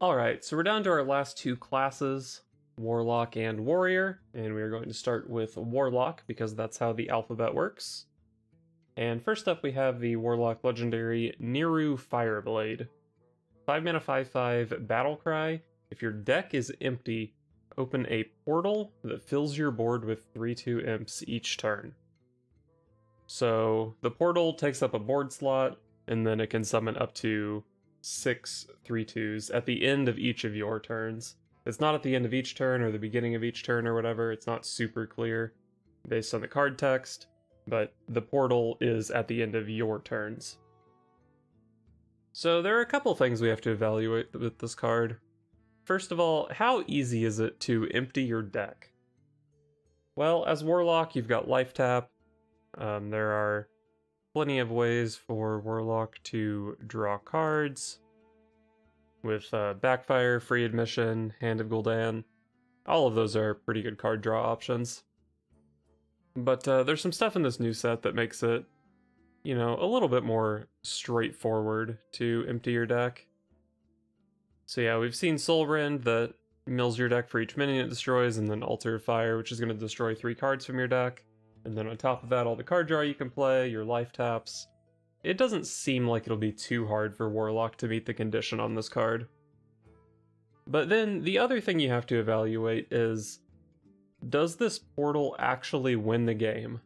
Alright, so we're down to our last two classes, Warlock and Warrior, and we are going to start with Warlock because that's how the alphabet works. And first up we have the Warlock legendary Neeru Fireblade. 5 mana 5/5 battle cry. If your deck is empty, open a portal that fills your board with 3/2 imps each turn. So the portal takes up a board slot, and then it can summon up to 6 3/2s at the end of each of your turns. It's not at the end of each turn or the beginning of each turn or whatever. It's not super clear based on the card text, but the portal is at the end of your turns. So there are a couple things we have to evaluate with this card. First of all, how easy is it to empty your deck? Well, as Warlock, you've got life tap. There are plenty of ways for Warlock to draw cards with Backfire, Free Admission, Hand of Gul'dan. All of those are pretty good card draw options. But there's some stuff in this new set that makes it, you know, a little bit more straightforward to empty your deck. So yeah, we've seen Soul Rend that mills your deck for each minion it destroys, and then Altar of Fire, which is going to destroy 3 cards from your deck. And then on top of that, all the card draw you can play, your life taps. It doesn't seem like it'll be too hard for Warlock to meet the condition on this card. But then the other thing you have to evaluate is, does this portal actually win the game?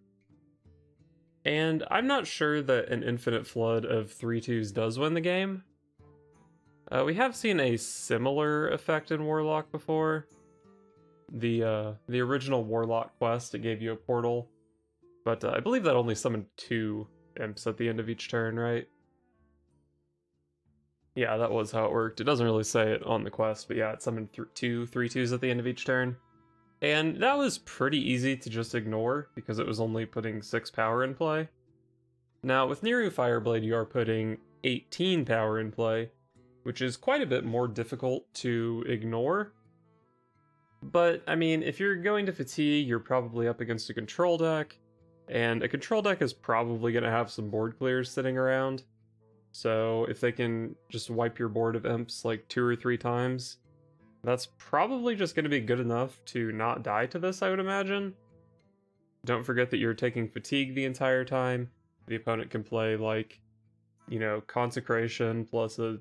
And I'm not sure that an infinite flood of 3/2s does win the game. We have seen a similar effect in Warlock before. The original Warlock quest, it gave you a portal. But I believe that only summoned 2 imps at the end of each turn, right? Yeah, that was how it worked. It doesn't really say it on the quest, but yeah, it summoned 2 3/2s at the end of each turn. And that was pretty easy to just ignore, because it was only putting 6 power in play. Now, with Neeru Fireblade, you are putting 18 power in play, which is quite a bit more difficult to ignore. But, I mean, if you're going to fatigue, you're probably up against a control deck, and a control deck is probably going to have some board clears sitting around. So if they can just wipe your board of imps like 2 or 3 times, that's probably just going to be good enough to not die to this, I would imagine. Don't forget that you're taking fatigue the entire time. The opponent can play like, you know, Consecration plus a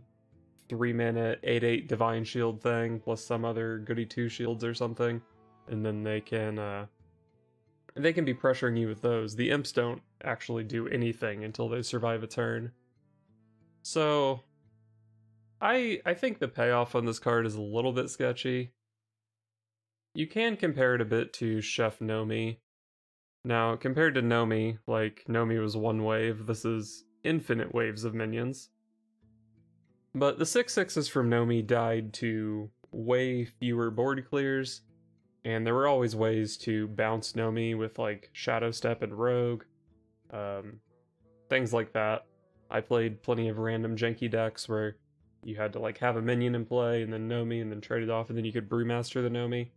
3-minute 8/8 Divine Shield thing plus some other goody 2 shields or something, and then they can be pressuring you with those. The imps don't actually do anything until they survive a turn. So I think the payoff on this card is a little bit sketchy. You can compare it a bit to Chef Nomi. Now, compared to Nomi, like, Nomi was 1 wave, this is infinite waves of minions. But the 6/6s from Nomi died to way fewer board clears, and there were always ways to bounce Nomi with like Shadow Step and Rogue, things like that. I played plenty of random janky decks where you had to like have a minion in play and then Nomi and then trade it off, and then you could Brewmaster the Nomi.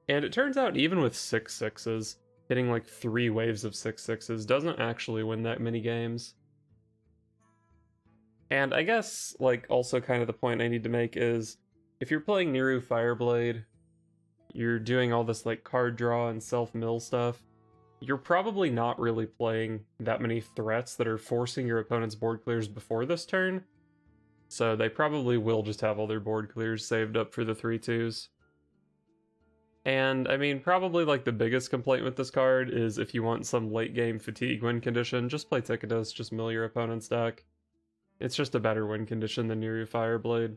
And it turns out even with 6/6s, hitting like 3 waves of 6/6s doesn't actually win that many games. And I guess, like, also kind of the point I need to make is, if you're playing Neeru Fireblade, you're doing all this, like, card draw and self-mill stuff, you're probably not really playing that many threats that are forcing your opponent's board clears before this turn, so they probably will just have all their board clears saved up for the 3/2s. And, I mean, probably, like, the biggest complaint with this card is if you want some late-game fatigue win condition, just play Ticketus, just mill your opponent's deck. It's just a better win condition than Neeru Fireblade.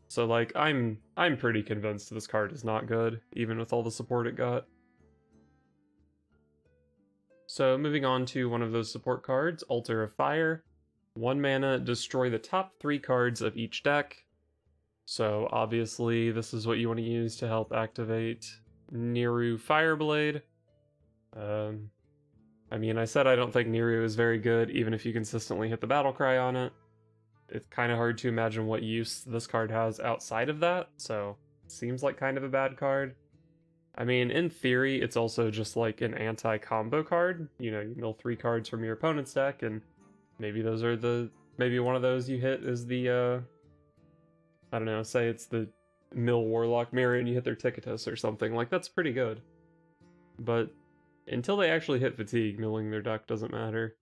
So, like, I'm pretty convinced this card is not good, even with all the support it got. So, moving on to one of those support cards, Altar of Fire. 1 mana, destroy the top 3 cards of each deck. So, obviously, this is what you want to use to help activate Neeru Fireblade. I mean, I said I don't think Neeru is very good, even if you consistently hit the battle cry on it. It's kind of hard to imagine what use this card has outside of that, so it seems like kind of a bad card. I mean, in theory, it's also just like an anti-combo card. You know, you mill 3 cards from your opponent's deck, and maybe those are maybe one of those you hit is the I don't know, say it's the mill Warlock mirror and you hit their Ticketus or something, like that's pretty good. But until they actually hit fatigue, milling their deck doesn't matter.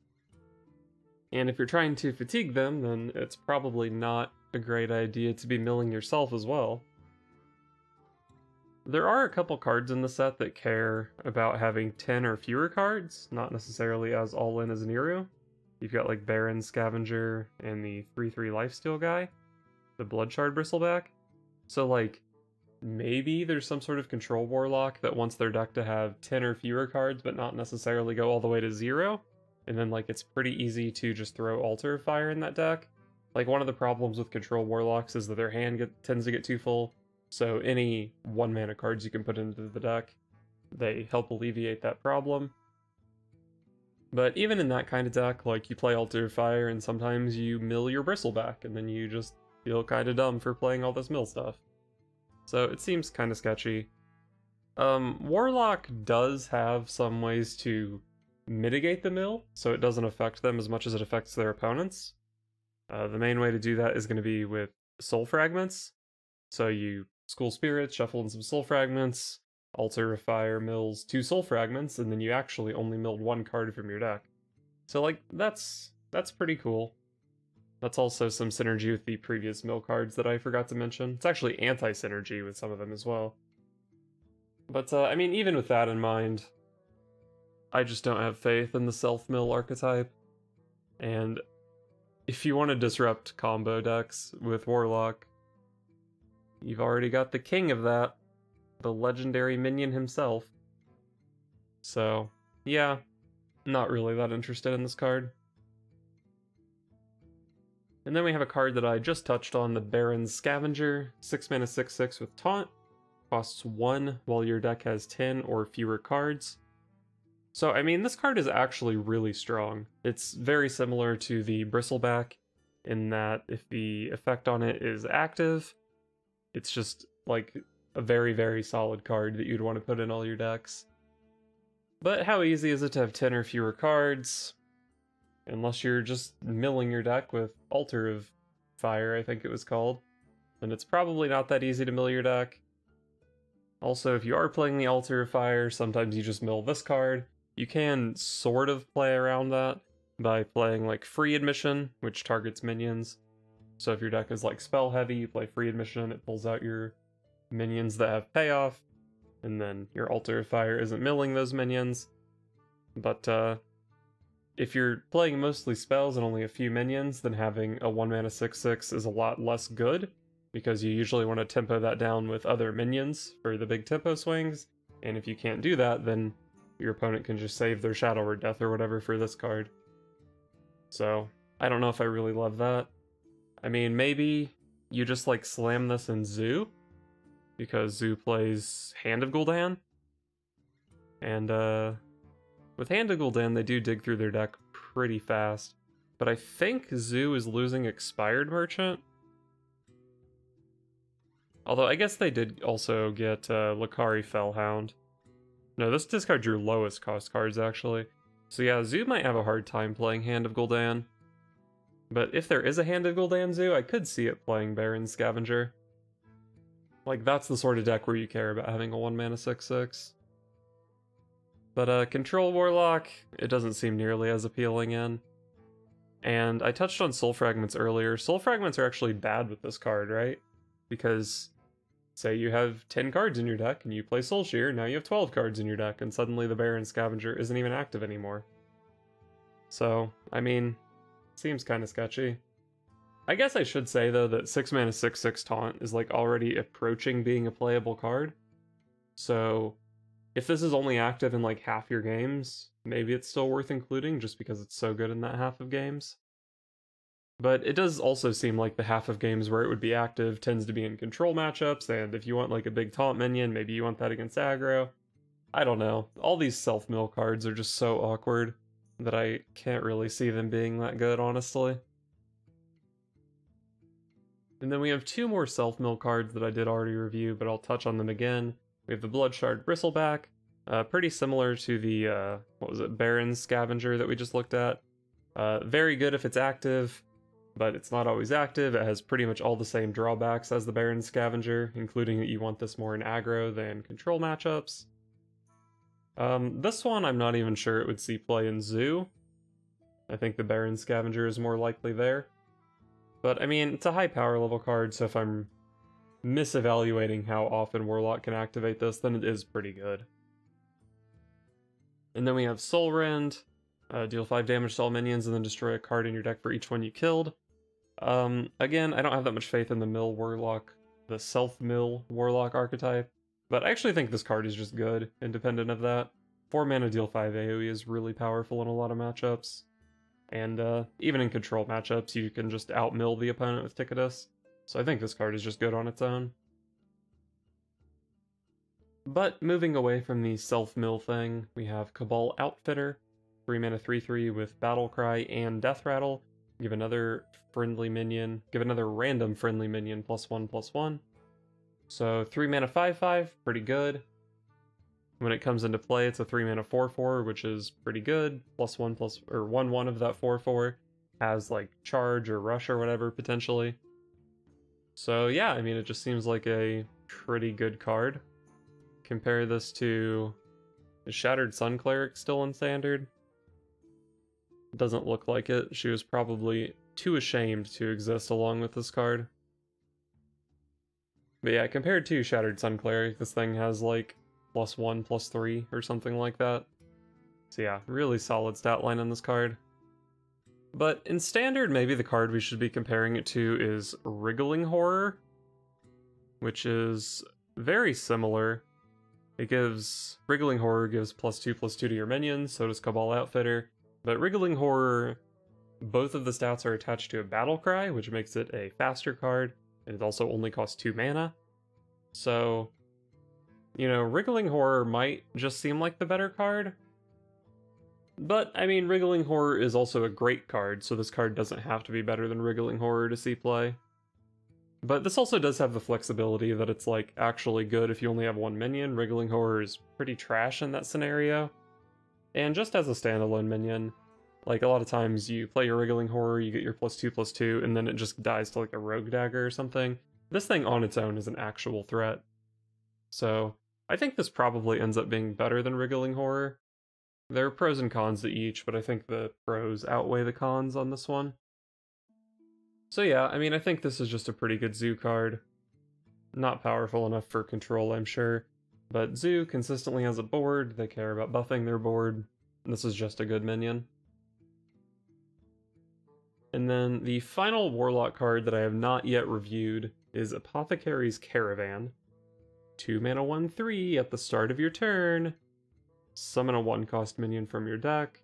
And if you're trying to fatigue them, then it's probably not a great idea to be milling yourself as well. There are a couple cards in the set that care about having 10 or fewer cards, not necessarily as all-in as Neeru. You've got like Barrens Scavenger and the 3/3 lifesteal guy, the Bloodshard Bristleback. So like, maybe there's some sort of control warlock that wants their deck to have 10 or fewer cards, but not necessarily go all the way to 0. And then like it's pretty easy to just throw Altar of Fire in that deck. Like one of the problems with control warlocks is that their hand tends to get too full. So any 1-mana cards you can put into the deck, they help alleviate that problem. But even in that kind of deck, like you play Altar of Fire and sometimes you mill your Bristleback and then you just feel kind of dumb for playing all this mill stuff. So it seems kind of sketchy. Warlock does have some ways to mitigate the mill, so it doesn't affect them as much as it affects their opponents. The main way to do that is going to be with Soul Fragments. So you School Spirits, shuffle in some Soul Fragments, Altar of Fire mills 2 Soul Fragments, and then you actually only milled 1 card from your deck. So like, that's pretty cool. That's also some synergy with the previous mill cards that I forgot to mention. It's actually anti-synergy with some of them as well. But I mean, even with that in mind, I just don't have faith in the self-mill archetype. And if you want to disrupt combo decks with Warlock, you've already got the king of that, the legendary minion himself. So, yeah, not really that interested in this card. And then we have a card that I just touched on, the Barrens Scavenger, 6 mana 6/6 with Taunt, costs 1 while your deck has 10 or fewer cards. So, I mean, this card is actually really strong. It's very similar to the Bristleback in that if the effect on it is active, it's just like a very, very solid card that you'd want to put in all your decks. But how easy is it to have 10 or fewer cards? Unless you're just milling your deck with Altar of Fire, I think it was called. Then it's probably not that easy to mill your deck. Also, if you are playing the Altar of Fire, sometimes you just mill this card. You can sort of play around that by playing like Free Admission, which targets minions. So if your deck is like spell heavy, you play Free Admission, it pulls out your minions that have payoff, and then your Altar of Fire isn't milling those minions. But if you're playing mostly spells and only a few minions, then having a 1 mana 6/6 is a lot less good, because you usually want to tempo that down with other minions for the big tempo swings, and if you can't do that, then your opponent can just save their Shadow or Death or whatever for this card. So, I don't know if I really love that. I mean, maybe you just like slam this in Zoo, because Zoo plays Hand of Gul'dan, and with Hand of Gul'dan they do dig through their deck pretty fast, but I think Zoo is losing Expired Merchant. Although I guess they did also get Lakari Fellhound. No, this discards your lowest cost cards actually. So yeah, Zoo might have a hard time playing Hand of Gul'dan. But if there is a Hand of Gul'dan Zoo, I could see it playing Barrens Scavenger. Like, that's the sort of deck where you care about having a 1 mana 6/6. But Control Warlock, it doesn't seem nearly as appealing in. And I touched on Soul Fragments earlier. Soul Fragments are actually bad with this card, right? Because, say you have 10 cards in your deck and you play Soul Shear, now you have 12 cards in your deck, and suddenly the Barrens Scavenger isn't even active anymore. So, I mean, seems kind of sketchy. I guess I should say, though, that 6 mana 6/6 Taunt is like already approaching being a playable card. So, if this is only active in like half your games, maybe it's still worth including just because it's so good in that half of games. But it does also seem like the half of games where it would be active tends to be in control matchups, and if you want like a big taunt minion, maybe you want that against aggro. I don't know. All these self-mill cards are just so awkward that I can't really see them being that good, honestly. And then we have 2 more self-mill cards that I did already review, but I'll touch on them again. We have the Bloodshard Bristleback, pretty similar to the, Barrens Scavenger that we just looked at. Very good if it's active, but it's not always active. It has pretty much all the same drawbacks as the Barrens Scavenger, including that you want this more in aggro than control matchups. This one I'm not even sure it would see play in Zoo. I think the Barrens Scavenger is more likely there. But I mean, it's a high power level card, so if I'm misevaluating how often Warlock can activate this, then it is pretty good. And then we have Soul Rend, deal 5 damage to all minions and then destroy a card in your deck for each one you killed. Again, I don't have that much faith in the mill Warlock, the self-mill Warlock archetype, but I actually think this card is just good, independent of that. 4 mana deal 5 AoE is really powerful in a lot of matchups. And even in control matchups, you can just out-mill the opponent with Ticketus. So I think this card is just good on its own. But moving away from the self-mill thing, we have Kabal Outfitter. 3 mana 3/3 with Battle Cry and Death Rattle. Give another random friendly minion +1/+1. So 3 mana 5/5, pretty good. When it comes into play, it's a 3 mana 4/4, which is pretty good. +1/+1 of that 4/4 has like charge or rush or whatever potentially. So yeah, I mean, it just seems like a pretty good card. Compare this to the Shattered Sun Cleric still in Standard. Doesn't look like it. She was probably too ashamed to exist along with this card. But yeah, compared to Shattered Sun Cleric, this thing has like +1/+3 or something like that. So yeah, really solid stat line on this card. But in Standard, maybe the card we should be comparing it to is Wriggling Horror, which is very similar. Wriggling Horror gives +2/+2 to your minions, so does Kabal Outfitter. But Wriggling Horror, both of the stats are attached to a Battle Cry, which makes it a faster card, and it also only costs 2 mana. So, you know, Wriggling Horror might just seem like the better card. But, I mean, Wriggling Horror is also a great card, so this card doesn't have to be better than Wriggling Horror to see play. But this also does have the flexibility that it's, like, actually good if you only have one minion. Wriggling Horror is pretty trash in that scenario. And just as a standalone minion, like, a lot of times you play your Wriggling Horror, you get your +2/+2, and then it just dies to, like, a Rogue Dagger or something. This thing on its own is an actual threat. So, I think this probably ends up being better than Wriggling Horror. There are pros and cons to each, but I think the pros outweigh the cons on this one. So yeah, I mean, I think this is just a pretty good Zoo card. Not powerful enough for control, I'm sure. But Zoo consistently has a board, they care about buffing their board, and this is just a good minion. And then the final Warlock card that I have not yet reviewed is Apothecary's Caravan. 2 mana 1/3 at the start of your turn. Summon a 1-cost minion from your deck.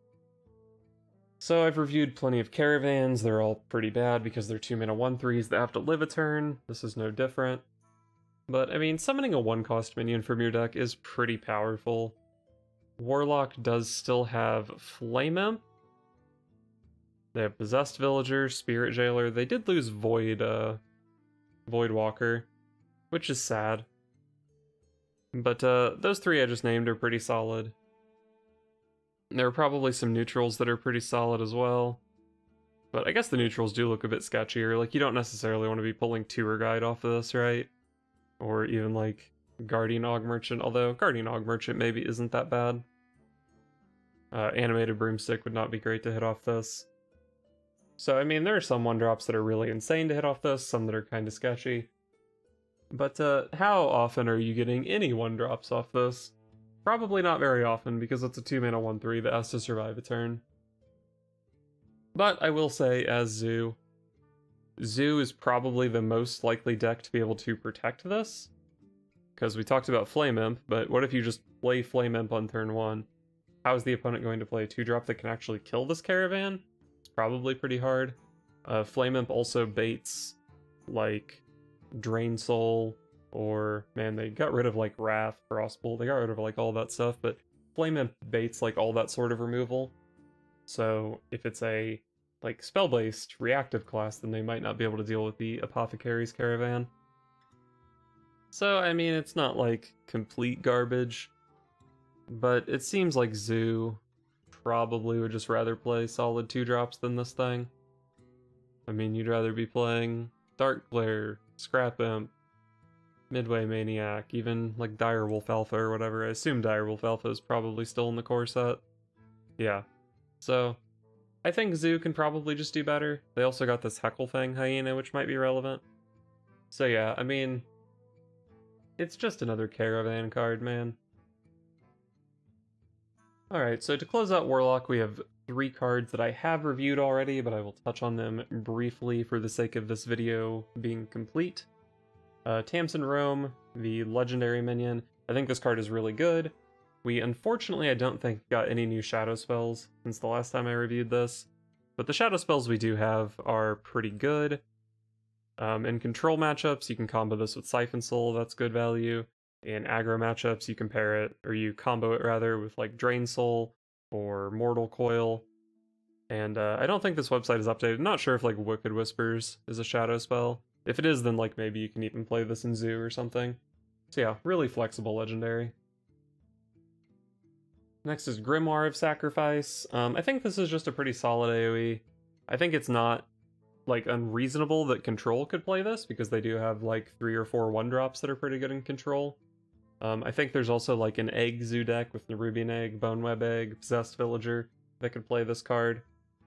So I've reviewed plenty of Caravans, they're all pretty bad because they're 2 mana 1/3s that have to live a turn. This is no different. But I mean, summoning a 1-cost minion from your deck is pretty powerful. Warlock does still have Flame Imp. They have Possessed Villager, Spirit Jailer. They did lose Void Walker, which is sad. But those 3 I just named are pretty solid. There are probably some neutrals that are pretty solid as well. But I guess the neutrals do look a bit sketchier. Like, you don't necessarily want to be pulling Tour Guide off of this, right? Or even, like, Guardian Og Merchant, although Guardian Og Merchant maybe isn't that bad. Animated Broomstick would not be great to hit off this. So, I mean, there are some 1-drops that are really insane to hit off this, some that are kind of sketchy. But how often are you getting any 1-drops off this? Probably not very often, because it's a 2 mana 1/3 that has to survive a turn. But I will say, as Zoo is probably the most likely deck to be able to protect this. Because we talked about Flame Imp, but what if you just play Flame Imp on turn 1? How is the opponent going to play a 2-drop that can actually kill this Caravan? It's probably pretty hard. Flame Imp also baits, like, Drain Soul, or, man, they got rid of, like, Wrath, Frostbolt, they got rid of, like, all that stuff, but Flame Imp baits, like, all that sort of removal. So, if it's a, like, spell-based, reactive class, then they might not be able to deal with the Apothecary's Caravan. So, I mean, it's not, like, complete garbage, but it seems like Zoo probably would just rather play solid 2-drops than this thing. I mean, you'd rather be playing Dark Glare, Scrap Imp, Midway Maniac, even like Direwolf Alpha or whatever. I assume Direwolf Alpha is probably still in the core set. Yeah. So, I think Zoo can probably just do better. They also got this Hecklefang Hyena, which might be relevant. So yeah, I mean, it's just another Caravan card, man. Alright, so to close out Warlock, we have 3 cards that I have reviewed already, but I will touch on them briefly for the sake of this video being complete. Tamsin Roam, the legendary minion. I think this card is really good. We unfortunately, I don't think, got any new shadow spells since the last time I reviewed this, but the shadow spells we do have are pretty good. In control matchups, you can combo this with Siphon Soul, that's good value. In aggro matchups, you compare it, or you combo it rather, with like Drain Soul or Mortal Coil. And I don't think this website is updated. I'm not sure if like Wicked Whispers is a shadow spell. If it is, then like maybe you can even play this in Zoo or something. So yeah, really flexible legendary. Next is Grimoire of Sacrifice. I think this is just a pretty solid AoE. I think it's not like unreasonable that Control could play this because they do have like 3 or 4 1-drops that are pretty good in Control. I think there's also like an Egg Zoo deck with Nerubian Egg, Boneweb Egg, Possessed Villager that could play this card.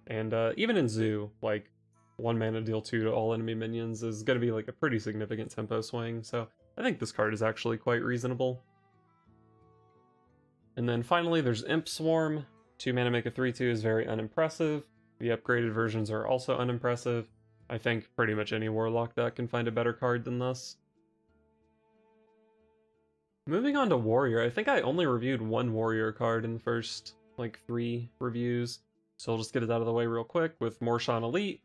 And even in Zoo, like 1 mana deal 2 to all enemy minions is going to be like a pretty significant tempo swing, so I think this card is actually quite reasonable. And then finally there's Imp Swarm. 2 mana make a 3/2 is very unimpressive. The upgraded versions are also unimpressive. I think pretty much any Warlock deck can find a better card than this. Moving on to Warrior, I think I only reviewed 1 Warrior card in the first like 3 reviews, so I'll just get it out of the way real quick with Mor'shan Elite.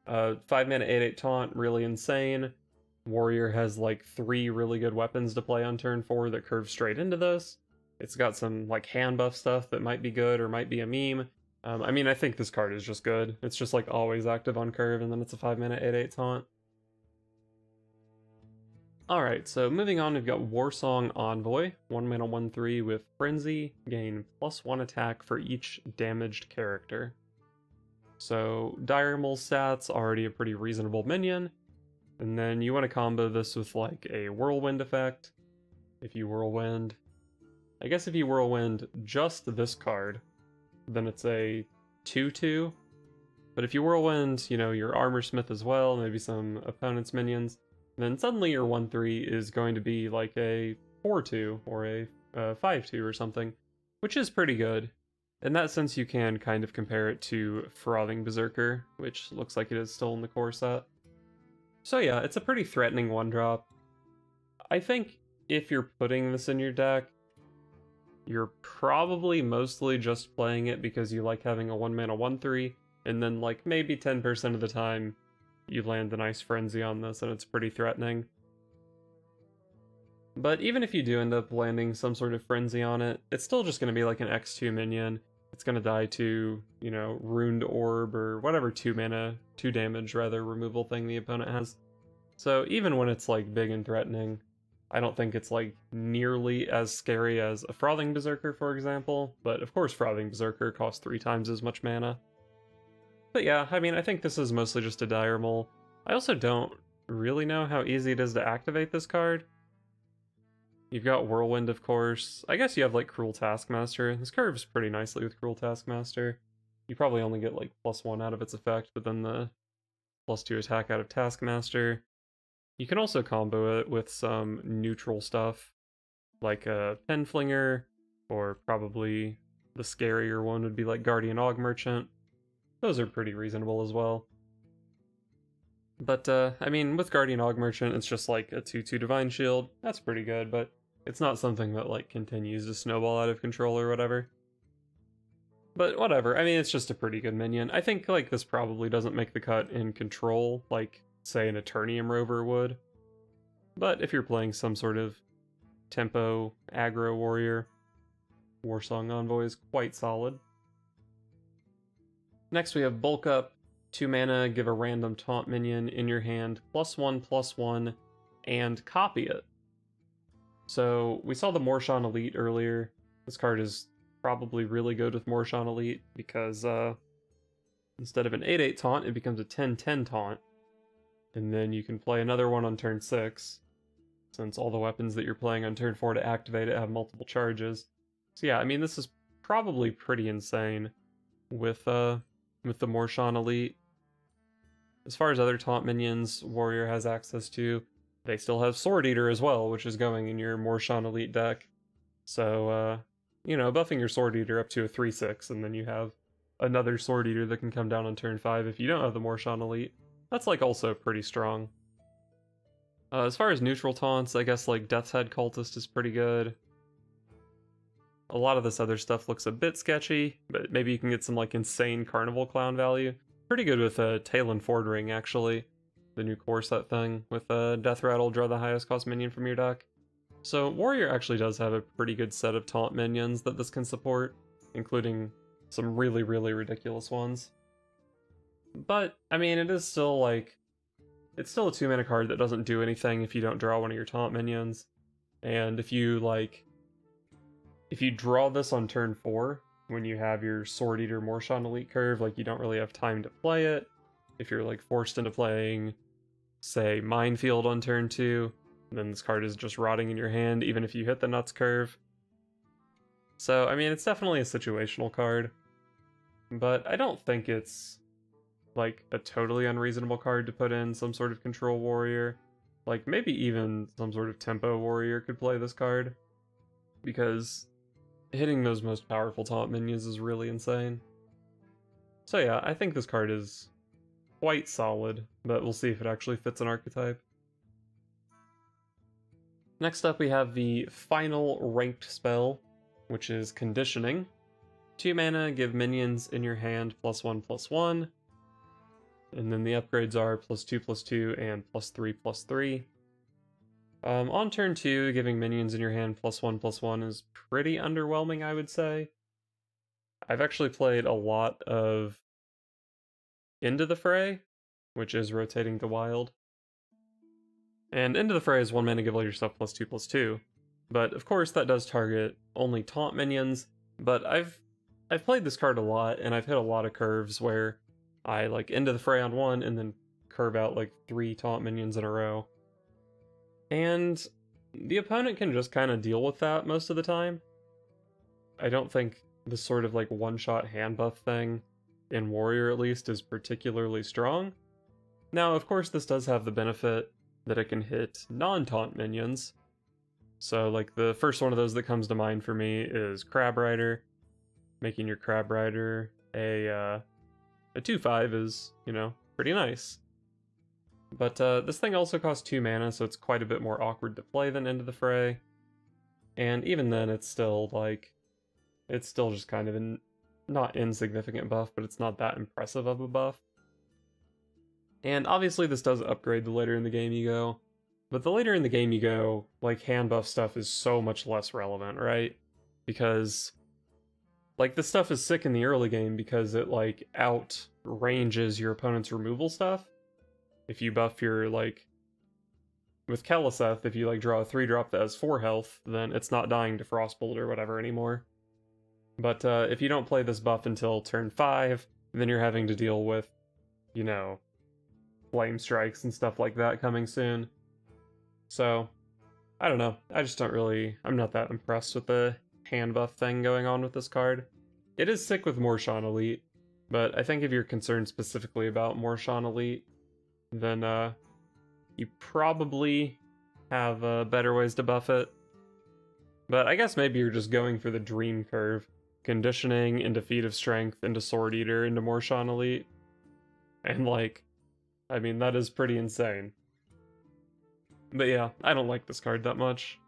5 mana 8/8 taunt, really insane. Warrior has like 3 really good weapons to play on turn 4 that curve straight into this. It's got some like hand buff stuff that might be good or might be a meme. I mean, I think this card is just good. It's just like always active on curve, and then it's a 5 mana 8/8 taunt. Alright, so moving on, we've got Warsong Envoy. 1 mana 1/3 with Frenzy, gain +1 attack for each damaged character. So Diremol's stats, already a pretty reasonable minion. And then you want to combo this with like a Whirlwind effect. If you Whirlwind... I guess if you Whirlwind just this card, then it's a 2/2. But if you Whirlwind, you know, your Armor Smith as well, maybe some opponent's minions, then suddenly your 1/3 is going to be like a 4/2 or a 5/2 or something, which is pretty good. In that sense, you can kind of compare it to Frothing Berserker, which looks like it is still in the core set. So yeah, it's a pretty threatening 1-drop. I think if you're putting this in your deck, you're probably mostly just playing it because you like having a 1 mana 1/3, and then like maybe 10% of the time you land a nice Frenzy on this and it's pretty threatening. But even if you do end up landing some sort of Frenzy on it, it's still just going to be like an X2 minion. It's going to die to, you know, Ruined Orb or whatever 2 mana, 2 damage rather, removal thing the opponent has. So even when it's like big and threatening, I don't think it's like nearly as scary as a Frothing Berserker, for example, but of course Frothing Berserker costs 3 times as much mana. But yeah, I mean, I think this is mostly just a Diremol. I also don't really know how easy it is to activate this card. You've got Whirlwind, of course. I guess you have like Cruel Taskmaster. This curves pretty nicely with Cruel Taskmaster. You probably only get like +1 out of its effect, but then the +2 attack out of Taskmaster. You can also combo it with some neutral stuff, like a Penflinger, or probably the scarier one would be like Guardian Og Merchant. Those are pretty reasonable as well. But, I mean, with Guardian Og Merchant, it's just like a 2/2 Divine Shield. That's pretty good, but it's not something that, like, continues to snowball out of control or whatever. But whatever, I mean, it's just a pretty good minion. I think, like, this probably doesn't make the cut in control, like, say, an Eternium Rover would. But if you're playing some sort of tempo aggro warrior, Warsong Envoy is quite solid. Next we have Bulk Up. 2 mana, give a random taunt minion in your hand, +1/+1, and copy it. So we saw the Mor'shan Elite earlier. This card is probably really good with Mor'shan Elite because Instead of an 8/8 taunt, it becomes a 10/10 taunt. And then you can play another one on turn 6, since all the weapons that you're playing on turn 4 to activate it have multiple charges. So yeah, I mean, this is probably pretty insane with the Mor'shan Elite. As far as other taunt minions Warrior has access to, they still have Sword Eater as well, which is going in your Mor'shan Elite deck. So, you know, buffing your Sword Eater up to a 3/6, and then you have another Sword Eater that can come down on turn 5 if you don't have the Mor'shan Elite. That's, like, also pretty strong. As far as neutral taunts, I guess, like, Death's Head Cultist is pretty good. A lot of this other stuff looks a bit sketchy, but maybe you can get some, like, insane Carnival Clown value. Pretty good with Talon Ford Ring, actually. The new core set thing with Death Rattle, draw the highest cost minion from your deck. So Warrior actually does have a pretty good set of taunt minions that this can support, including some really, really ridiculous ones. But, I mean, it is still, like, it's still a 2-mana card that doesn't do anything if you don't draw one of your taunt minions. And if you, like, if you draw this on turn 4, when you have your Sword Eater Mor'shan Elite curve, like, you don't really have time to play it. If you're, like, forced into playing, say, Minefield on turn 2, then this card is just rotting in your hand, even if you hit the Nuts curve. So, I mean, it's definitely a situational card, but I don't think it's, like, a totally unreasonable card to put in some sort of control warrior. Like, maybe even some sort of tempo warrior could play this card, because hitting those most powerful taunt minions is really insane. So yeah, I think this card is quite solid, but we'll see if it actually fits an archetype. Next up we have the final ranked spell, which is Conditioning. 2 mana, give minions in your hand +1/+1. And then the upgrades are +2/+2 and +3/+3. On turn 2, giving minions in your hand +1/+1 is pretty underwhelming, I would say. I've actually played a lot of Into the Fray, which is rotating to wild. And Into the Fray is 1 mana, give all your stuff +2/+2. But of course that does target only taunt minions, but I've played this card a lot, and I've hit a lot of curves where I, like, Into the Fray on 1, and then curve out, like, 3 taunt minions in a row. And the opponent can just kind of deal with that most of the time. I don't think this sort of, like, one-shot hand buff thing, in Warrior at least, is particularly strong. Now, of course, this does have the benefit that it can hit non-taunt minions. So, like, the first one of those that comes to mind for me is Crab Rider. Making your Crab Rider a 2/5 is, you know, pretty nice. But this thing also costs 2 mana, so it's quite a bit more awkward to play than Into the Fray. And even then, it's still, like, it's still just kind of an not insignificant buff, but it's not that impressive of a buff. And obviously this does upgrade the later in the game you go, but the later in the game you go, like, hand buff stuff is so much less relevant, right? Because, like, this stuff is sick in the early game because it, like, outranges your opponent's removal stuff. If you buff your, like, with Keleseth, if you, like, draw a 3-drop that has 4 health, then it's not dying to Frostbolt or whatever anymore. But if you don't play this buff until turn 5, then you're having to deal with, you know, Flame Strikes and stuff like that coming soon. So, I don't know. I just don't really... I'm not that impressed with the hand buff thing going on with this card. It is sick with Mor'shan Elite, but I think if you're concerned specifically about Mor'shan Elite, then you probably have better ways to buff it. But I guess maybe you're just going for the dream curve. Conditioning into Feat of Strength, into Sword Eater, into Mor'shan Elite. And, like, I mean, that is pretty insane. But yeah, I don't like this card that much.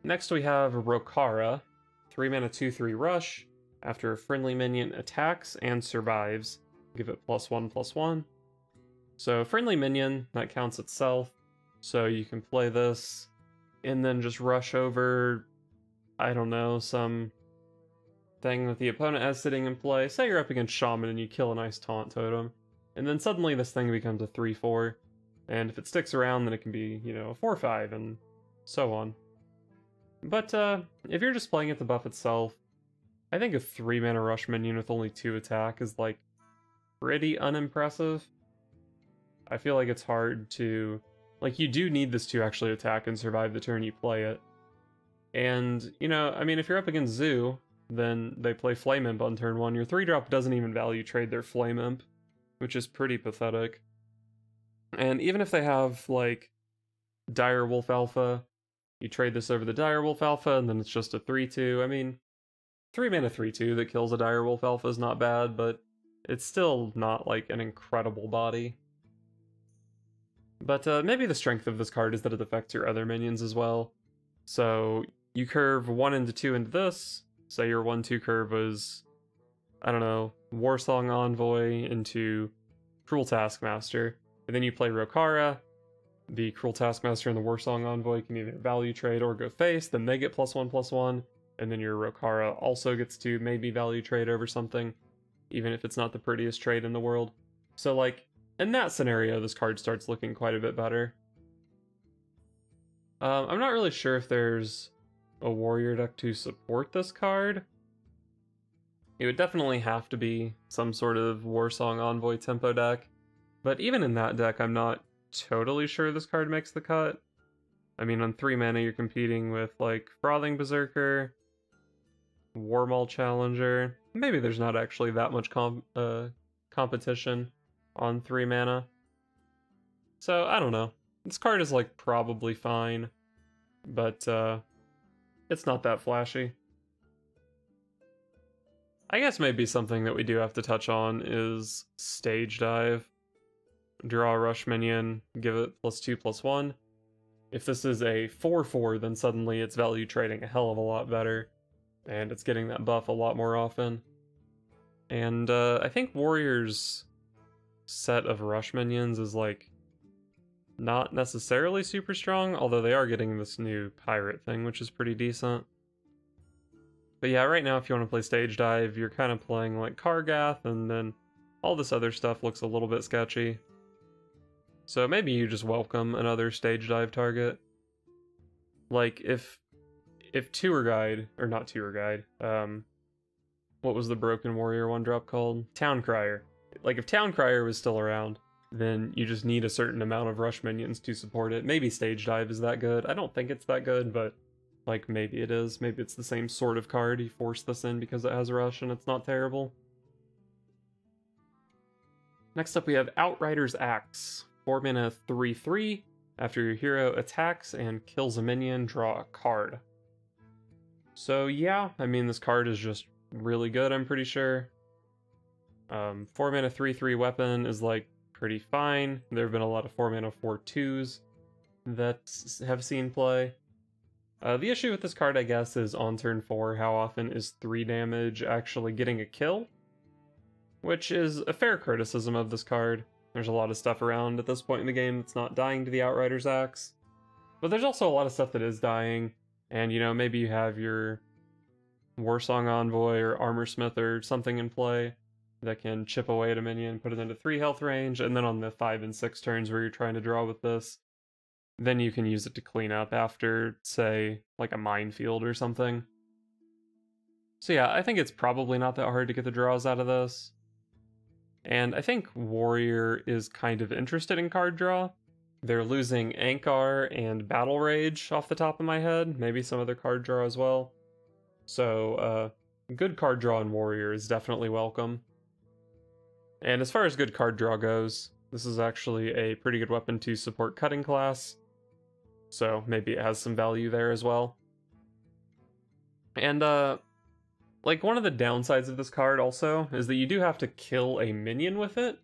Next we have Rokara. 3 mana 2/3 rush. After a friendly minion attacks and survives, give it +1/+1. So friendly minion, that counts itself. So you can play this and then just rush over, I don't know, some thing that the opponent has sitting in play. Say you're up against Shaman and you kill a nice taunt totem. And then suddenly this thing becomes a 3/4. And if it sticks around, then it can be, you know, a 4/5 and so on. But if you're just playing it to buff itself, I think a 3-mana rush minion with only 2 attack is like pretty unimpressive. I feel like it's hard to... Like, you do need this to actually attack and survive the turn you play it. And, you know, I mean, if you're up against Zoo, then they play Flame Imp on turn 1. Your 3-drop doesn't even value trade their Flame Imp, which is pretty pathetic. And even if they have, like, Dire Wolf Alpha, you trade this over the Dire Wolf Alpha, and then it's just a 3-2. I mean, 3-mana 3-2 that kills a Dire Wolf Alpha is not bad, but it's still not, like, an incredible body. But maybe the strength of this card is that it affects your other minions as well. So you curve 1 into 2 into this. Say your 1-2 curve was, I don't know, Warsong Envoy into Cruel Taskmaster. And then you play Rokara. The Cruel Taskmaster and the Warsong Envoy can either value trade or go face. Then they get +1/+1. And then your Rokara also gets to maybe value trade over something, even if it's not the prettiest trade in the world. So, like, in that scenario, this card starts looking quite a bit better. I'm not really sure if there's a warrior deck to support this card. It would definitely have to be some sort of Warsong Envoy tempo deck. But even in that deck, I'm not totally sure this card makes the cut. I mean, on 3 mana, you're competing with, like, Frothing Berserker, Warmaul Challenger. Maybe there's not actually that much competition on 3 mana. So, I don't know. This card is, like, probably fine, but it's not that flashy. I guess maybe something that we do have to touch on is Stage Dive. Draw a rush minion, give it +2/+1. If this is a 4/4, then suddenly it's value trading a hell of a lot better, and it's getting that buff a lot more often. And I think Warrior's set of rush minions is, like, not necessarily super strong, although they are getting this new pirate thing, which is pretty decent. But yeah, right now if you want to play Stage Dive, you're kind of playing like Kargath, and then all this other stuff looks a little bit sketchy. So maybe you just welcome another Stage Dive target. Like, if Tour Guide, or not Tour Guide, what was the Broken Warrior 1-drop called? Town Crier. Like, if Town Crier was still around, then you just need a certain amount of rush minions to support it. Maybe Stage Dive is that good. I don't think it's that good, but, like, maybe it is. Maybe it's the same sort of card. You force this in because it has rush and it's not terrible. Next up we have Outrider's Axe. 4 mana 3/3. After your hero attacks and kills a minion, draw a card. So yeah, I mean, this card is just really good, I'm pretty sure. 4 mana 3/3 weapon is, like, pretty fine. There have been a lot of 4 mana 4/2s that have seen play. The issue with this card, I guess, is on turn 4, how often is 3 damage actually getting a kill? Which is a fair criticism of this card. There's a lot of stuff around at this point in the game that's not dying to the Outrider's Axe. But there's also a lot of stuff that is dying, and, you know, maybe you have your Warsong Envoy or Armorsmith or something in play that can chip away at a minion, put it into 3 health range, and then on the 5 and 6 turns where you're trying to draw with this, then you can use it to clean up after, say, like a minefield or something. So yeah, I think it's probably not that hard to get the draws out of this. And I think Warrior is kind of interested in card draw. They're losing Ankar and Battle Rage off the top of my head, maybe some other card draw as well. So, good card draw in Warrior is definitely welcome. And as far as good card draw goes, this is actually a pretty good weapon to support Cutting Class, so maybe it has some value there as well. And, like, one of the downsides of this card also is that you do have to kill a minion with it.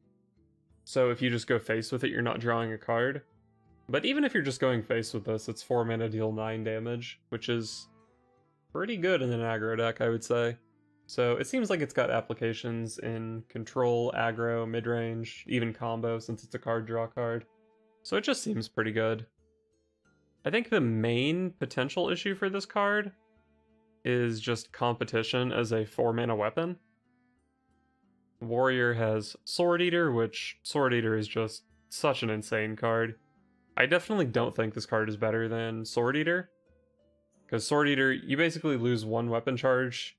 So if you just go face with it, you're not drawing a card. But even if you're just going face with this, it's 4 mana, deal 9 damage, which is pretty good in an aggro deck, I would say. So it seems like it's got applications in control, aggro, mid-range, even combo, since it's a card draw card. So it just seems pretty good. I think the main potential issue for this card is just competition as a 4 mana weapon. Warrior has Sword Eater, which Sword Eater is just such an insane card. I definitely don't think this card is better than Sword Eater, because Sword Eater, you basically lose 1 weapon charge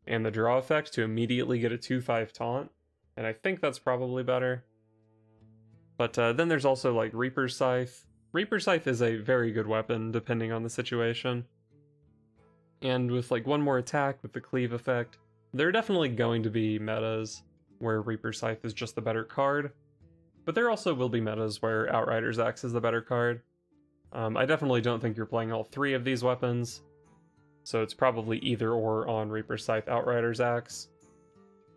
and the draw effect to immediately get a 2/5 taunt, and I think that's probably better. But then there's also like Reaper's Scythe. Reaper's Scythe is a very good weapon depending on the situation. And with like one more attack with the cleave effect, there are definitely going to be metas where Reaper's Scythe is just the better card. But there also will be metas where Outrider's Axe is the better card. I definitely don't think you're playing all three of these weapons, so it's probably either or on Reaper's Scythe, Outrider's Axe.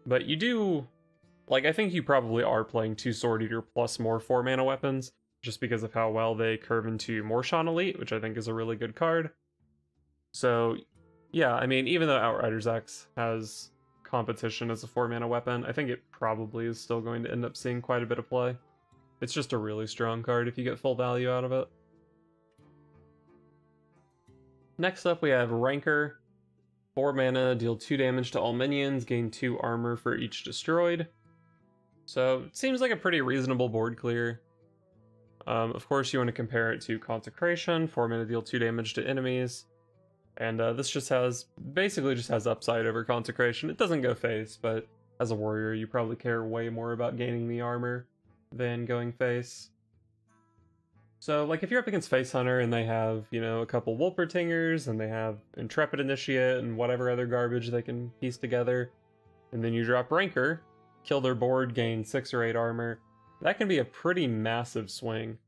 But you do, like, I think you probably are playing 2 Sword Eater plus more 4 mana weapons, just because of how well they curve into Mor'shan Elite, which I think is a really good card. So, yeah, I mean, even though Outrider's Axe has competition as a 4 mana weapon, I think it probably is still going to end up seeing quite a bit of play. It's just a really strong card if you get full value out of it. Next up we have Rancor. 4 mana, deal 2 damage to all minions, gain 2 armor for each destroyed. So it seems like a pretty reasonable board clear. Of course you want to compare it to Consecration. 4 mana, deal 2 damage to enemies. And this just has, basically just has upside over Consecration. It doesn't go face, but as a warrior you probably care way more about gaining the armor than going face. So, like, if you're up against Face Hunter and they have, you know, a couple Wolpertingers and they have Intrepid Initiate and whatever other garbage they can piece together, and then you drop Rancor, kill their board, gain 6 or 8 armor, that can be a pretty massive swing.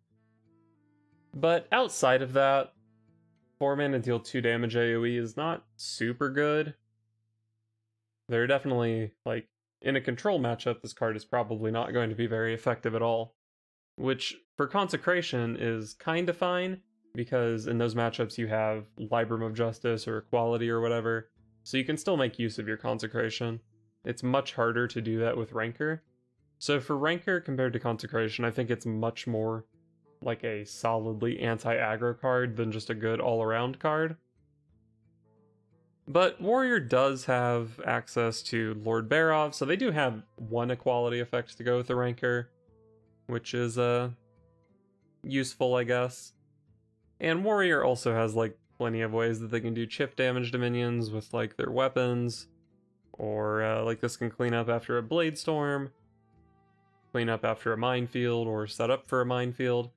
But outside of that, 4 mana deal 2 damage AoE is not super good. They're definitely, like, in a control matchup, this card is probably not going to be very effective at all. Which, for Consecration, is kinda fine, because in those matchups you have Librum of Justice or Equality or whatever, so you can still make use of your Consecration. It's much harder to do that with Rancor. So for Rancor compared to Consecration, I think it's much more like a solidly anti-aggro card than just a good all-around card. But Warrior does have access to Lord Barov, so they do have one equality effect to go with the Rancor, which is useful, I guess. And Warrior also has like plenty of ways that they can do chip damage to minions with like their weapons, or like this can clean up after a Blade Storm, clean up after a minefield, or set up for a minefield.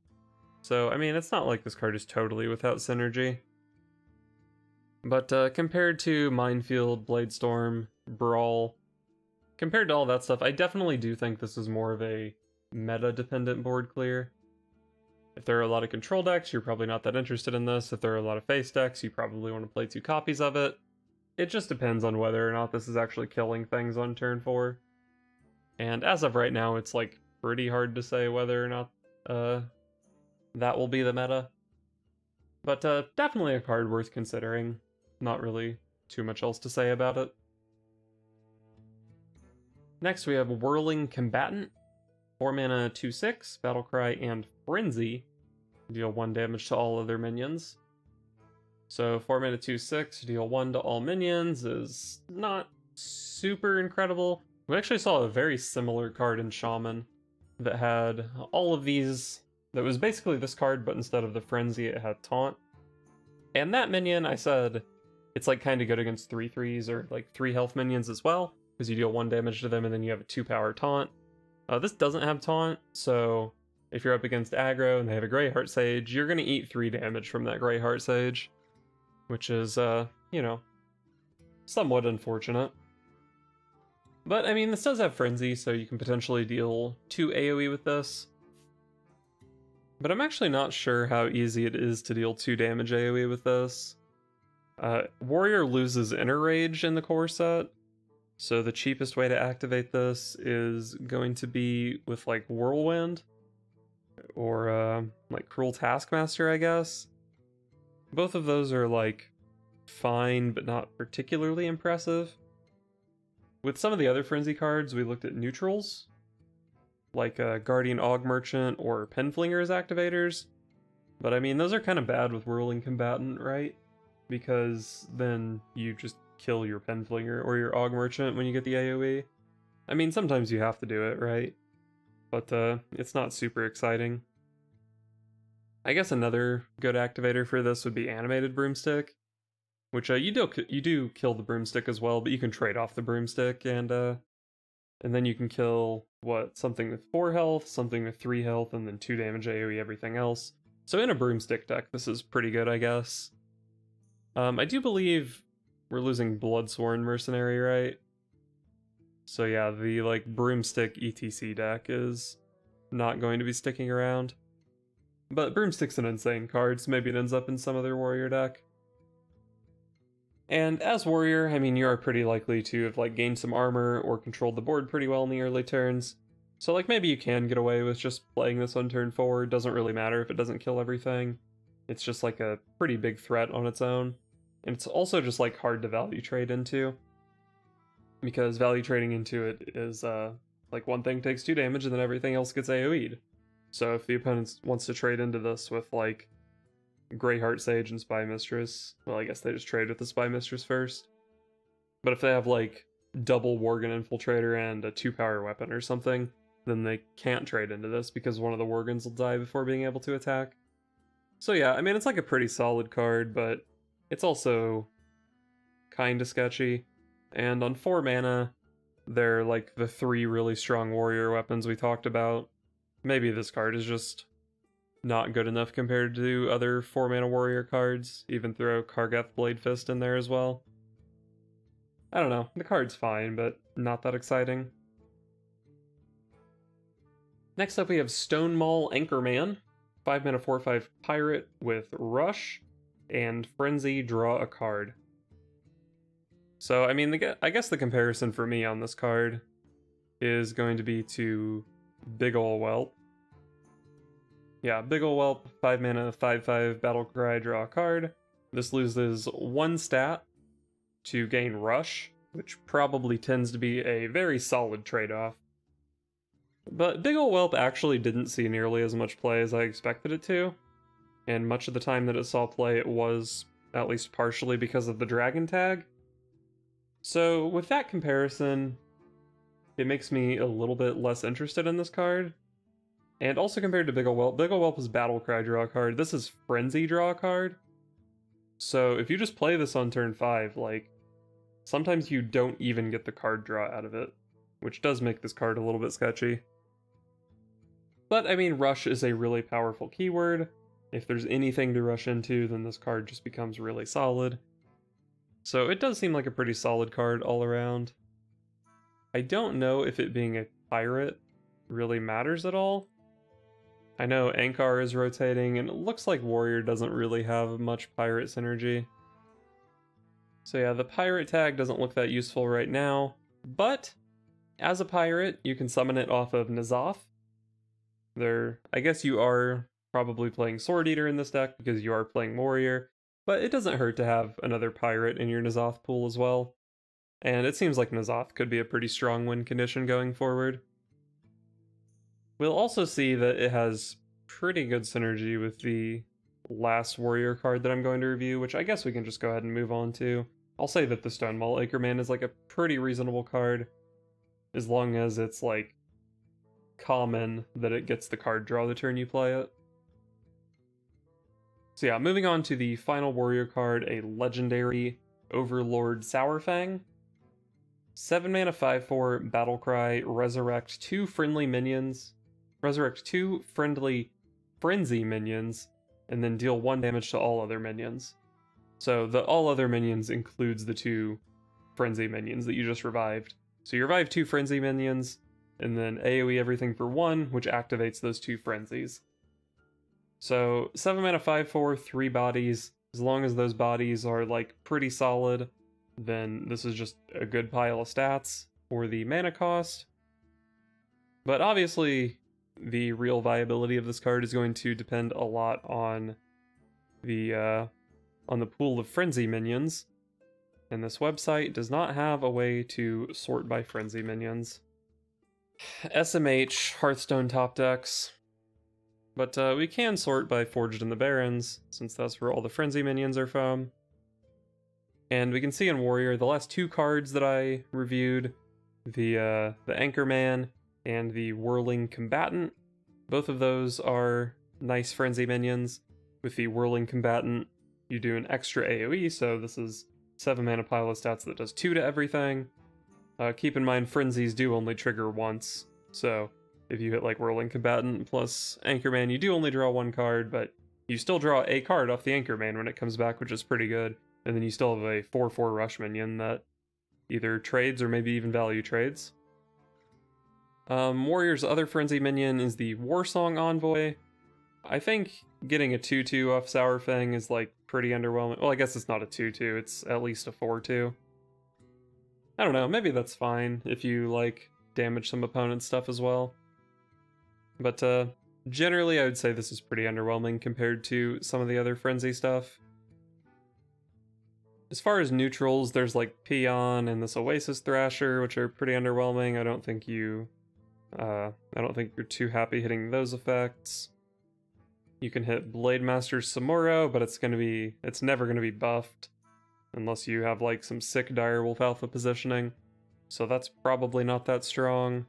So I mean, it's not like this card is totally without synergy. But compared to Minefield, Blade Storm, Brawl, compared to all that stuff, I definitely do think this is more of a meta-dependent board clear. If there are a lot of control decks, you're probably not that interested in this. If there are a lot of face decks, you probably want to play 2 copies of it. It just depends on whether or not this is actually killing things on turn 4. And as of right now, it's like pretty hard to say whether or not that will be the meta. But definitely a card worth considering. Not really too much else to say about it. Next we have Whirling Combatant. 4 mana, 2/6, Battlecry, and Frenzy. Deal 1 damage to all other minions. So 4 mana, 2/6, deal 1 to all minions is not super incredible. We actually saw a very similar card in Shaman that had all of these, that was basically this card, but instead of the Frenzy it had Taunt. And that minion, I said, it's like kind of good against 3/3s or like 3 health minions as well, because you deal 1 damage to them and then you have a 2-power Taunt. This doesn't have Taunt, so if you're up against aggro and they have a Greyheart Sage, you're going to eat 3 damage from that Greyheart Sage, which is, you know, somewhat unfortunate. But, I mean, this does have Frenzy, so you can potentially deal 2 AoE with this. But I'm actually not sure how easy it is to deal 2 damage AoE with this. Warrior loses Inner Rage in the core set, so the cheapest way to activate this is going to be with like Whirlwind, or like Cruel Taskmaster, I guess. Both of those are like fine, but not particularly impressive. With some of the other Frenzy cards, we looked at neutrals, like Guardian Og Merchant or Penflinger as activators. But I mean, those are kind of bad with Whirling Combatant, right? Because then you just kill your Penflinger or your Og Merchant when you get the AoE. I mean, sometimes you have to do it, right? But it's not super exciting. I guess another good activator for this would be Animated Broomstick. which you do kill the broomstick as well, but you can trade off the broomstick, and then you can kill something with 4 health, something with 3 health, and then 2 damage AoE everything else. So in a broomstick deck, this is pretty good, I guess. I do believe we're losing Bloodsworn Mercenary, right? So yeah, the like broomstick ETC deck is not going to be sticking around. But broomstick's an insane card, so maybe it ends up in some other warrior deck. And as warrior, I mean, you are pretty likely to have like gained some armor or controlled the board pretty well in the early turns. So like maybe you can get away with just playing this on turn 4. Doesn't really matter if it doesn't kill everything. It's just like a pretty big threat on its own. And it's also just like hard to value trade into, because value trading into it is like one thing takes 2 damage and then everything else gets AoE'd. So if the opponent wants to trade into this with like Greyheart Sage and Spy Mistress, well, I guess they just trade with the Spy Mistress first. But if they have like double Worgen Infiltrator and a 2-power weapon or something, then they can't trade into this because one of the Worgens will die before being able to attack. So yeah, I mean, it's like a pretty solid card, but it's also kinda sketchy. And on 4 mana, they're like the 3 really strong warrior weapons we talked about. Maybe this card is just not good enough compared to other 4 mana warrior cards. Even throw Kargath Blade Fist in there as well. I don't know, the card's fine, but not that exciting. Next up we have Stonemaul Anchorman. 5 mana 4/5 pirate with Rush and Frenzy, draw a card. So, I mean, I guess the comparison for me on this card is going to be to Big Ol' Whelp. Yeah, Big Ol' Whelp, 5 mana, 5/5 Battlecry, draw a card. This loses 1 stat to gain Rush, which probably tends to be a very solid trade-off. But Big Ol' Whelp actually didn't see nearly as much play as I expected it to, and much of the time that it saw play it was at least partially because of the dragon tag. So with that comparison, it makes me a little bit less interested in this card. And also compared to Big Ol' Whelp is Battlecry, draw a card. This is Frenzy, draw a card. So if you just play this on turn 5, like, sometimes you don't even get the card draw out of it, which does make this card a little bit sketchy. But I mean, Rush is a really powerful keyword. If there's anything to rush into, then this card just becomes really solid. So it does seem like a pretty solid card all around. I don't know if it being a pirate really matters at all. I know Ankar is rotating, and it looks like Warrior doesn't really have much pirate synergy. So yeah, the pirate tag doesn't look that useful right now, but as a pirate, you can summon it off of N'Zoth. I guess you are probably playing Sword Eater in this deck because you are playing Warrior, but it doesn't hurt to have another pirate in your N'Zoth pool as well. And it seems like N'Zoth could be a pretty strong win condition going forward. We'll also see that it has pretty good synergy with the last warrior card that I'm going to review, which I guess we can just go ahead and move on to. I'll say that the Stonemaul Anchorman is like a pretty reasonable card, as long as it's like common that it gets the card draw the turn you play it. So yeah, moving on to the final warrior card, a legendary Overlord Saurfang. 7 mana 5/4 Battlecry, resurrect 2 friendly minions. Resurrect 2 friendly frenzy minions, and then deal 1 damage to all other minions. So the all other minions includes the 2 frenzy minions that you just revived. So you revive 2 frenzy minions, and then AoE everything for 1, which activates those 2 frenzies. So 7 mana 5/4, 3 bodies. As long as those bodies are like pretty solid, then this is just a good pile of stats for the mana cost. But obviously, the real viability of this card is going to depend a lot on the pool of frenzy minions. And this website does not have a way to sort by frenzy minions. SMH, Hearthstone top decks. But we can sort by Forged in the Barrens, since that's where all the frenzy minions are from. And we can see in Warrior, the last 2 cards that I reviewed, the Anchorman and the Whirling Combatant, both of those are nice frenzy minions, with the Whirling Combatant you do an extra AoE, so this is 7 mana pile of stats that does 2 to everything. Keep in mind, frenzies do only trigger once, so if you hit like Whirling Combatant plus Anchorman, you do only draw 1 card, but you still draw a card off the Anchorman when it comes back, which is pretty good. And then you still have a 4/4 rush minion that either trades or maybe even value trades. Warrior's other frenzy minion is the Warsong Envoy. I think getting a 2/2 off Saurfang is like pretty underwhelming. Well, I guess it's not a 2/2, it's at least a 4/2. I don't know, maybe that's fine if you like damage some opponent stuff as well. But generally I would say this is pretty underwhelming compared to some of the other frenzy stuff. As far as neutrals, there's like Peon and this Oasis Thrasher, which are pretty underwhelming. I don't think you're too happy hitting those effects. You can hit Blade Master Samuro, but it's never gonna be buffed unless you have like some sick Direwolf alpha positioning. So that's probably not that strong.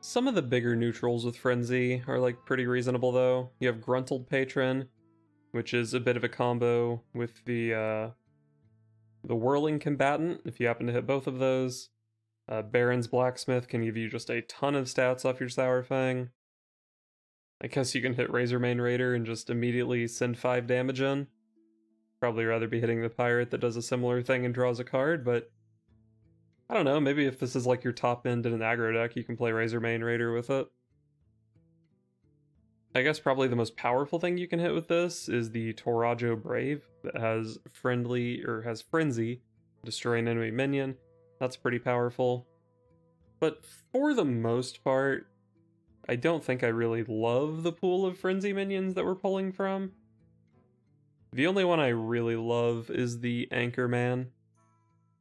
Some of the bigger neutrals with Frenzy are like pretty reasonable though. You have Gruntled Patron, which is a bit of a combo with the Whirling Combatant, if you happen to hit both of those. Barrens Blacksmith can give you just a ton of stats off your Saurfang. I guess you can hit Razormane Raider and just immediately send 5 damage in. Probably rather be hitting the Pirate that does a similar thing and draws a card, but I don't know, maybe if this is like your top end in an aggro deck, you can play Razormane Raider with it. I guess probably the most powerful thing you can hit with this is the Torajo Brave that has Frenzy, destroy an enemy minion. That's pretty powerful. But for the most part, I don't think I really love the pool of Frenzy minions that we're pulling from. The only one I really love is the Anchorman.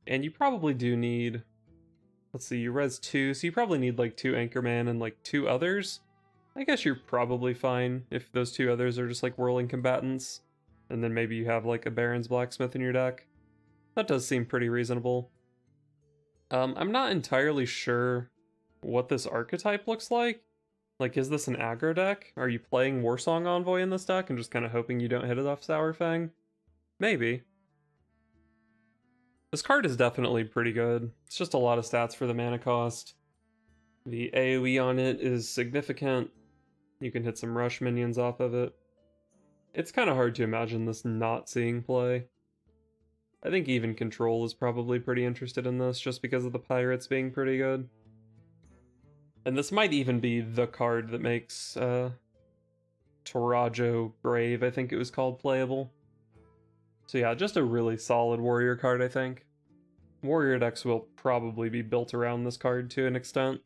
And you probably do need, let's see, you res 2, so you probably need like 2 Anchorman and like 2 others. I guess you're probably fine if those 2 others are just like Whirling Combatants, and then maybe you have like a Barrens Blacksmith in your deck. That does seem pretty reasonable. I'm not entirely sure what this archetype looks like. Like, is this an aggro deck? Are you playing Warsong Envoy in this deck and just kind of hoping you don't hit it off Saurfang? Maybe. This card is definitely pretty good. It's just a lot of stats for the mana cost. The AoE on it is significant. You can hit some rush minions off of it. It's kind of hard to imagine this not seeing play. I think even Control is probably pretty interested in this just because of the Pirates being pretty good. And this might even be the card that makes Torajo Brave, I think it was called, playable. So yeah, just a really solid warrior card, I think. Warrior decks will probably be built around this card to an extent.